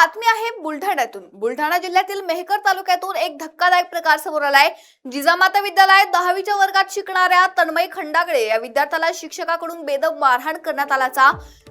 बातमी आहे बुलढाण्यातून। बुलढाणा जिल्ह्यातील मेहकर तालुक्यातून एक धक्कादायक प्रकार समोर आलाय। जिजामाता विद्यालयात 10वीच्या वर्गात शिकणाऱ्या तन्मय खंडागळे या विद्यार्थ्याला शिक्षकाकडून बेदम मारहाण करण्यात आल्याचा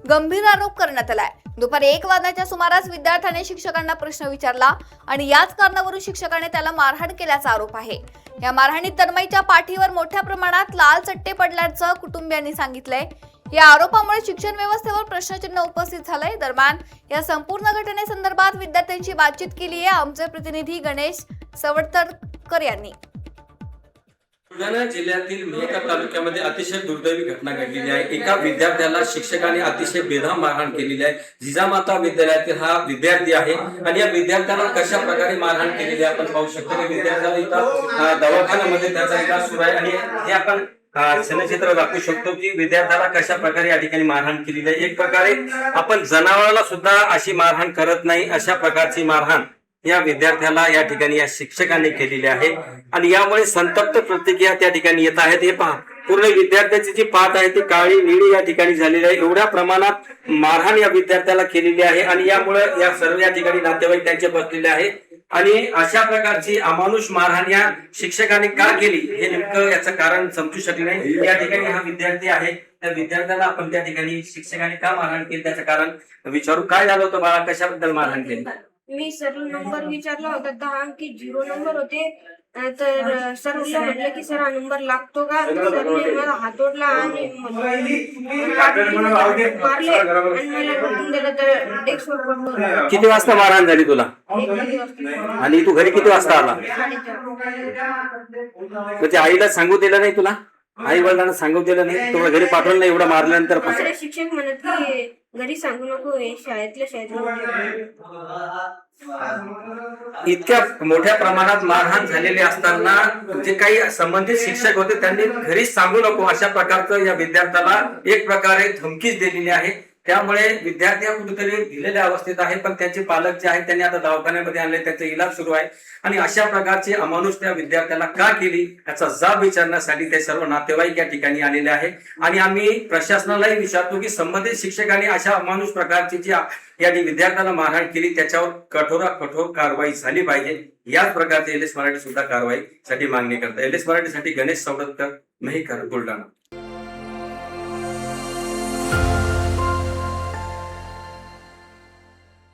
गंभीर आरोप करण्यात आलाय। दुपारी 1 वाजण्याच्या सुमारास विद्यार्थ्याने शिक्षकांना प्रश्न विचारला आणि याच कारणावरून शिक्षकाने त्याला मारहाण केल्याचा आरोप आहे। या मारहाणीत तन्मयच्या पाठीवर मोठ्या प्रमाणात लाल चट्टे पडल्याचं कुटुंबियांनी सांगितलंय। या आरोपामुळे शिक्षण व्यवस्थेवर प्रश्नचिन्ह उपस्थित झालंय। दरम्यान या संपूर्ण घटनेसंदर्भात विद्यार्थ्यांची बातचीत केली आहे आमचे प्रतिनिधी गणेश सवडतरकर यांनी। बुलढाणा जिल्ह्यातील मेहकर तालुक्यामध्ये अतिशय दुर्दैवी घटना घडलेली आहे। एका विद्यार्थ्याला शिक्षकाने अतिशय बेदम मारहाण केलेली आहे। जिजामाता विद्यालयातील हा विद्यार्थी आहे आणि या विद्यार्थ्याला कशा प्रकारे मारहाण केलेली आहे आपण पाहू शकतो। विद्यार्थ्याला इथं दवाखान्यामध्ये त्याचा इलाज सुरू आहे आणि हे आपण छायाचित्र दाखवू शकतो की विद्यार्थ्याला कशा प्रकारे या ठिकाणी मारहाण केलेली आहे। एक प्रकारे आपण जनावराला सुद्धा अशी मारहाण करत नाही, अशा प्रकारची मारहाण या विद्यार्थ्याला या ठिकाणी या शिक्षकांनी केलेली आहे आणि यामुळे संतप्त प्रतिक्रिया त्या ठिकाणी येत आहेत। हे पहा, पूर्ण विद्यार्थ्याची जी पाठ आहे ती काळी निळी या ठिकाणी झालेली आहे। एवढ्या प्रमाणात मारहाण या विद्यार्थ्याला केलेली आहे आणि यामुळे या सर्व या ठिकाणी नातेवाईक त्यांचे बसलेले आहे आणि अशा प्रकारची अमानुष मारहाण या शिक्षकाने का केली हे नेमकं याचं कारण समजू शकले नाही। या ठिकाणी हा विद्यार्थी आहे, त्या विद्यार्थ्याला आपण त्या ठिकाणी शिक्षकाने का मारहाण केली त्याचं कारण विचारू। काय झालं होतं बाळा, कशाबद्दल मारहाण केली? मी सर नंबर विचारला होता, 10 अंकी 0 नंबर होते। तर सर म्हटलं की सर हा नंबर लागतो का? सरने मला हात ओढला आणि मारले आणि मला ढकलून दिलं तर डेस्कवर पडलो। किती वाजता मारहाण झाली तुला आणि तू घरी किती वाजता आला? म्हणजे आईला सांगू दिलं नाही तुला? आई वडिलांना सांगू दिलं नाही? तुला घरी पाठवलं नाही एवढं मारल्यानंतर? शिक्षक म्हणत की घरी सांगू नको, हे शाळेतल्या इतक्या मोठ्या प्रमाणात मारहाण झालेली असताना जे काही संबंधित शिक्षक होते त्यांनी घरी सांगू नको अशा प्रकारचं या विद्यार्थ्याला एक प्रकारे धमकीच दिलेली आहे। त्यामुळे विद्यार्थी कुठेतरी भिलेल्या अवस्थेत आहे, पण त्यांचे पालक जे आहेत त्यांनी आता दवाखान्यामध्ये आणले, त्यांचा इलाज सुरू आहे आणि अशा प्रकारची अमानुष त्या विद्यार्थ्याला का केली याचा जाब विचारण्यासाठी ते सर्व नातेवाईक या ठिकाणी आलेले आहे आणि आम्ही प्रशासनालाही विचारतो की संबंधित शिक्षकांनी अशा अमानुष प्रकारची जी या विद्यार्थ्याला मारहाण केली त्याच्यावर कठोरात कठोर कारवाई झाली पाहिजे। याच प्रकारचे एलएस मराठी सुद्धा कारवाईसाठी मागणी करतात। एलएस मराठीसाठी गणेश सवडतकर, मेहकर, बुलढाणा।